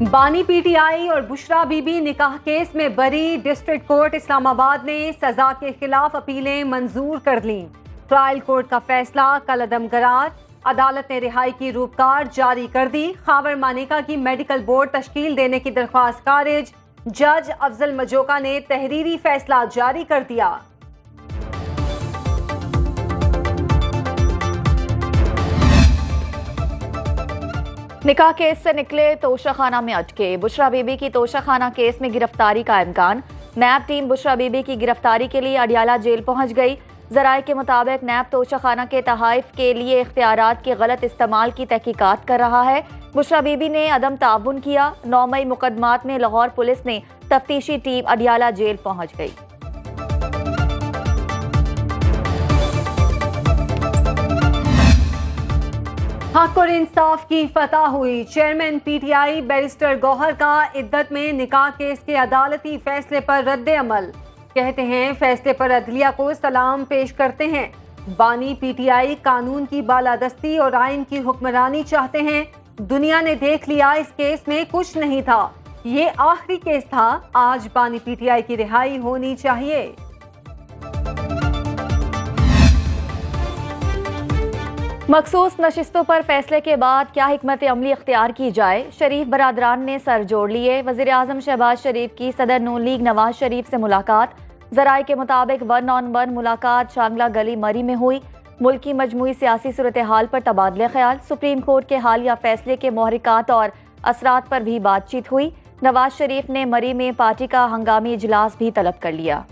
बानी पीटीआई और बुशरा बीबी निकाह केस में बरी। डिस्ट्रिक्ट कोर्ट इस्लामाबाद ने सजा के खिलाफ अपीलें मंजूर कर लीं। ट्रायल कोर्ट का फैसला कल अदमगरार। अदालत ने रिहाई की रूपकार जारी कर दी। खावर मानेका की मेडिकल बोर्ड तश्कील देने की दरख्वास्त खारिज। जज अफजल मजोका ने तहरीरी फैसला जारी कर दिया। निकाह केस से निकले तोशाखाना में अटके। बुशरा बीबी की तोशाखाना केस में गिरफ्तारी का इम्कान। नैब टीम बुशरा बीबी की गिरफ्तारी के लिए अडियाला जेल पहुंच गई। जराये के मुताबिक नैब तोशाखाना के तहाइफ के लिए इख्तियारात के गलत इस्तेमाल की तहकीकात कर रहा है। बुशरा बीबी ने अदम ताउन किया। 9 मई मुकदमात में लाहौर पुलिस ने तफ्तीशी टीम अडियाला जेल पहुंच गई। हक और इंसाफ की फतह हुई। चेयरमैन पीटीआई बैरिस्टर गौहर का इद्दत में निकाह केस के अदालती फैसले पर रद्द अमल। कहते हैं फैसले पर अदलिया को सलाम पेश करते हैं। बानी पीटीआई कानून की बालादस्ती और आइन की हुक्मरानी चाहते हैं। दुनिया ने देख लिया इस केस में कुछ नहीं था, ये आखिरी केस था। आज बानी पीटीआई की रिहाई होनी चाहिए। मखसूस नशिस्तों पर फैसले के बाद क्या हिकमत अमली इख्तियार की जाए, शरीफ बरादरान ने सर जोड़ लिए। वज़ीर आज़म शहबाज शरीफ की सदर नून लीग नवाज शरीफ से मुलाकात। ज़राए के मुताबिक 1-on-1 मुलाकात शांगला गली मरी में हुई। मुल्क की मजमूई सियासी सूरत हाल पर तबादले ख्याल। सुप्रीम कोर्ट के हालिया फैसले के मुहरिकात और असरात पर भी बातचीत हुई। नवाज शरीफ ने मरी में पार्टी का हंगामी इजलास भी तलब कर लिया।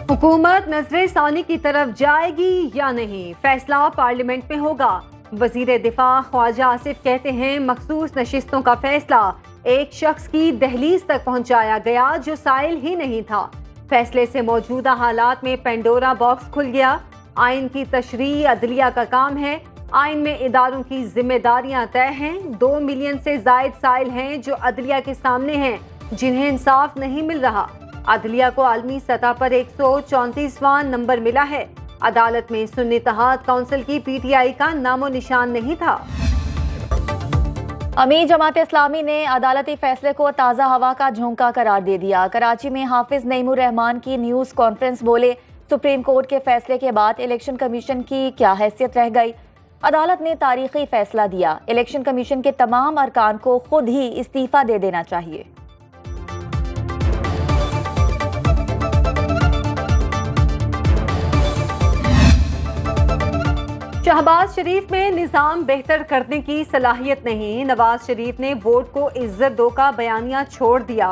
हुकूमत नजरे सानी की तरफ जाएगी या नहीं, फैसला पार्लियामेंट में होगा। वजीर दिफा ख्वाजा आसिफ कहते हैं मखसूस नशिस्तों का फैसला एक शख्स की दहलीज तक पहुंचाया गया जो साइल ही नहीं था। फैसले से मौजूदा हालात में पेंडोरा बॉक्स खुल गया। आइन की तशरीह अदलिया का काम है। आइन में इदारों की जिम्मेदारियां तय हैं। 2 मिलियन से जायद साइल हैं जो अदलिया के सामने हैं, जिन्हें इंसाफ नहीं मिल रहा। अदलिया को आलमी सतह पर 134वां नंबर मिला है। अदालत में सुन्नी इत्तेहाद काउंसिल की पीटीआई का नामो निशान नहीं था। अमीर जमात इस्लामी ने अदालती फैसले को ताज़ा हवा का झोंका करार दे दिया। कराची में हाफिज नईमुर रहमान की न्यूज़ कॉन्फ्रेंस बोले, सुप्रीम कोर्ट के फैसले के बाद इलेक्शन कमीशन की क्या हैसियत रह गई। अदालत ने तारीखी फैसला दिया, इलेक्शन कमीशन के तमाम अरकान को खुद ही इस्तीफा दे देना चाहिए। शहबाज शरीफ में निज़ाम बेहतर करने की सलाहियत नहीं। नवाज शरीफ ने वोट को इज्जत दो का बयानिया छोड़ दिया।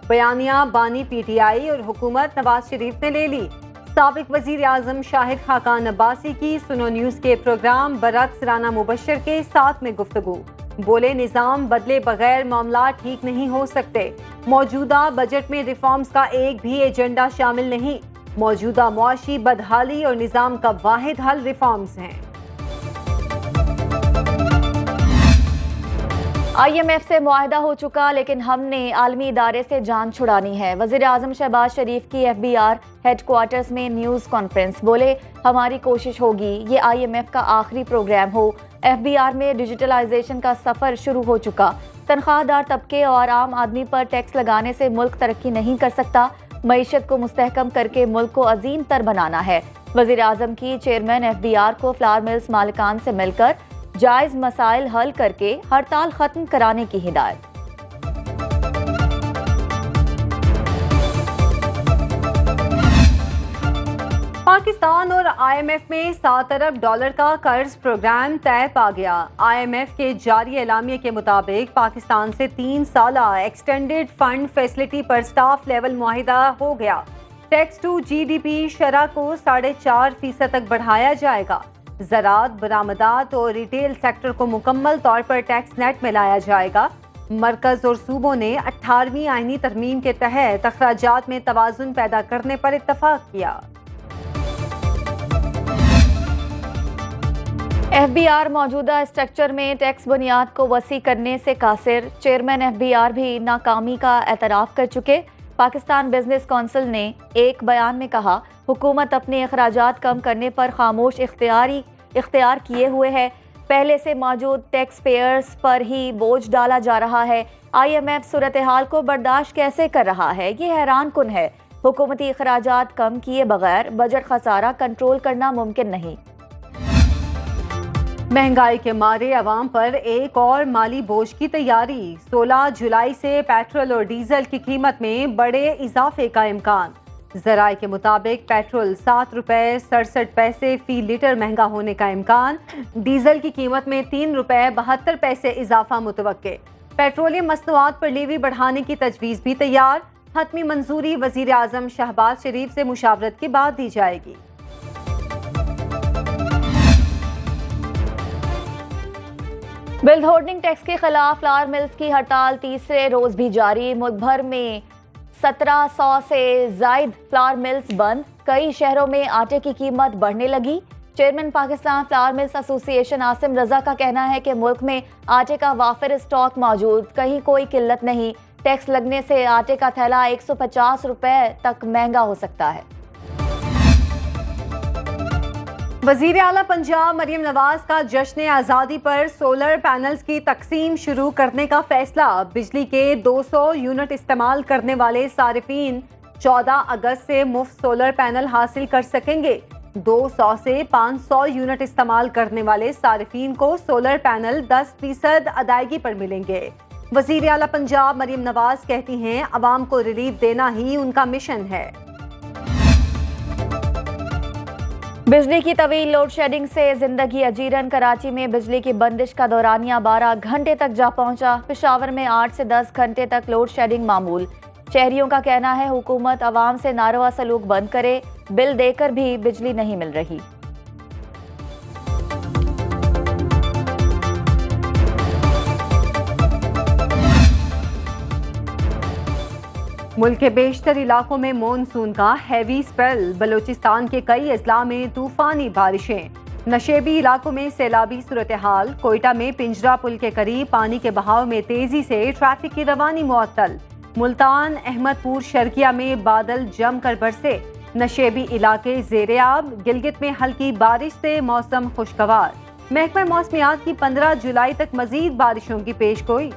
बयानिया बानी पीटीआई और हुकूमत नवाज शरीफ ने ले ली। साबिक वजीर आजम शाहिद खाकान अब्बासी की सुनो न्यूज़ के प्रोग्राम बरक्स राना मुबशर के साथ में गुफ्तगू। बोले, निज़ाम बदले बगैर मामला ठीक नहीं हो सकते। मौजूदा बजट में रिफॉर्म्स का एक भी एजेंडा शामिल नहीं। मौजूदा मुआशी बदहाली और निज़ाम का वाहिद हल रिफॉर्म्स हैं। IMF से मुआहदा हो चुका, लेकिन हमने आलमी इदारे से जान छुड़ानी है। वज़ीर आज़म शहबाज शरीफ की FBR हेडक्वार्टर्स में न्यूज़ कॉन्फ्रेंस। बोले, हमारी कोशिश होगी ये IMF का आखिरी प्रोग्राम हो। FBR में डिजिटलाइजेशन का सफ़र शुरू हो चुका। तनख्वाहदार तबके और आम आदमी पर टैक्स लगाने से मुल्क तरक्की नहीं कर सकता। मईशत को मुस्तहकम करके मुल्क को अजीम तर बनाना है। वज़ीर आज़म की चेयरमैन FBR को फ्लावर मिल्स मालिकान से मिलकर जायज़ मसाइल हल करके हड़ताल खत्म कराने की हिदायत। पाकिस्तान और IMF में 7 अरब डॉलर का कर्ज प्रोग्राम तय पा गया। IMF के जारी एलामिये के मुताबिक पाकिस्तान से 3 साला एक्सटेंडेड फंड फैसिलिटी पर स्टाफ लेवल मुआहिदा हो गया। टैक्स टू GDP शरह को 4.5% तक बढ़ाया जाएगा। ज़राअत, बरामदात और रिटेल सेक्टर को मुकम्मल तौर पर टैक्स नेट में लाया जाएगा। मरकज़ और सूबों ने 18वीं आईनी तरमीम के तहत अखराजात में तवाज़ुन पैदा करने पर इत्तफाक किया। FBR मौजूदा स्ट्रक्चर में टैक्स बुनियाद को वसी करने से कासिर। चेयरमैन FBR भी नाकामी का एतराफ़ कर चुके। पाकिस्तान बिजनेस कौंसिल ने एक बयान में कहा, हुकूमत अपने अखराजात कम करने पर खामोश इख्तियारी इख्तियार किए हुए है। पहले से मौजूद टैक्स पेयर्स पर ही बोझ डाला जा रहा है। IMF सूरत हाल को बर्दाश्त कैसे कर रहा है, ये हैरान कुन है। हुकूमती अखराजात कम किए बगैर बजट खसारा कंट्रोल करना मुमकिन नहीं। महंगाई के मारे अवाम पर एक और माली बोझ की तैयारी। 16 जुलाई से पेट्रोल और डीजल की कीमत में बड़े इजाफे का इम्कान। ज़राए के मुताबिक पेट्रोल 7 रुपये 67 पैसे फी लीटर महंगा होने का इम्कान। डीजल की कीमत में 3 रुपये 72 पैसे इजाफा मुतवक्के। पेट्रोलियम मसनूआत पर लेवी बढ़ाने की तजवीज़ भी तैयार। हतमी मंजूरी वज़ीर आज़म शहबाज शरीफ से मुशावरत के बाद दी जाएगी। बिल्ड होर्डिंग टैक्स के खिलाफ फ्लावर मिल्स की हड़ताल तीसरे रोज भी जारी। मुल्क भर में 1700 से जायद फ्लावर मिल्स बंद। कई शहरों में आटे की कीमत बढ़ने लगी। Chairman Pakistan flour mills association Asim Raza का कहना है कि मुल्क में आटे का वाफिर स्टॉक मौजूद, कहीं कोई किल्लत नहीं। टैक्स लगने से आटे का थैला 150 रुपए तक महंगा हो सकता है। वज़ीर आला पंजाब मरियम नवाज का जश्न आज़ादी पर सोलर पैनल्स की तकसीम शुरू करने का फैसला। बिजली के 200 यूनिट इस्तेमाल करने वाले सारिफीन 14 अगस्त से मुफ्त सोलर पैनल हासिल कर सकेंगे। 200 से 500 यूनिट इस्तेमाल करने वाले सारिफीन को सोलर पैनल 10% अदायगी पर मिलेंगे। वज़ीर आला पंजाब मरियम नवाज कहती हैं, अवाम को रिलीफ देना ही उनका मिशन है। बिजली की तवील लोड शेडिंग से जिंदगी अजीरन। कराची में बिजली की बंदिश का दौरानिया 12 घंटे तक जा पहुंचा। पेशावर में 8 से 10 घंटे तक लोड शेडिंग मामूल। शहरियों का कहना है हुकूमत अवाम से नारवा सलूक बंद करे, बिल देकर भी बिजली नहीं मिल रही। मुल्क के बेशतर इलाकों में मॉनसून का हैवी स्पेल। बलोचिस्तान के कई अजला में तूफानी बारिशें। नशेबी इलाकों में सैलाबी सूरत हाल। कोयटा में पिंजरा पुल के करीब पानी के बहाव में तेजी से ट्रैफिक की रवानी मुअत्तल। मुल्तान अहमदपुर शर्किया में बादल जमकर बरसे। नशेबी इलाके ज़ेरे आब। गिलगित में हल्की बारिश से मौसम खुशगवार। महकमा मौसमियात की 15 जुलाई तक मजीद बारिशों की पेशगोई।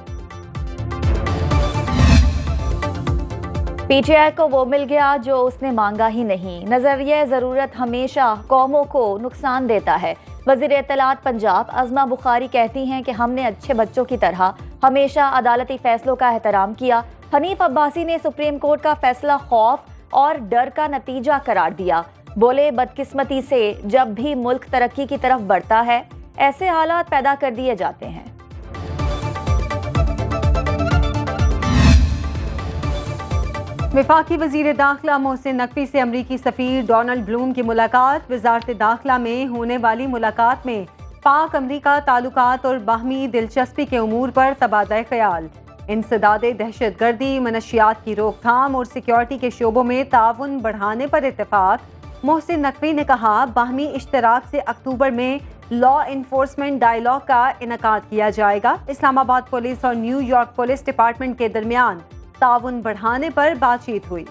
PTI को वो मिल गया जो उसने मांगा ही नहीं। नजरिया ज़रूरत हमेशा कौमों को नुकसान देता है। वज़ीर इत्तलात पंजाब अज़मा बुखारी कहती हैं कि हमने अच्छे बच्चों की तरह हमेशा अदालती फैसलों का एहतराम किया। हनीफ अब्बासी ने सुप्रीम कोर्ट का फैसला खौफ और डर का नतीजा करार दिया। बोले, बदकिस्मती से जब भी मुल्क तरक्की की तरफ बढ़ता है ऐसे हालात पैदा कर दिए जाते हैं। वफाकी वज़ीर दाखिला मोहसिन नकवी से अमरीकी सफ़ीर डोनाल्ड ब्लूम की मुलाकात। वज़ारत दाखिला में होने वाली मुलाकात में पाक अमरीका ताल्लुकात और बाहमी दिलचस्पी के उमूर पर तबादला ख्याल। इंसदादे दहशतगर्दी, मनशियात की रोकथाम और सिक्योरिटी के शोबों में ताउन बढ़ाने पर इत्तेफाक। मोहसिन नकवी ने कहा, बाहमी इश्तराक से अक्टूबर में लॉ इन्फोर्समेंट डायलॉग का इनेकाद किया जाएगा। इस्लामाबाद पुलिस और न्यूयॉर्क पुलिस डिपार्टमेंट के दरमियान ताउन बढ़ाने पर बातचीत हुई।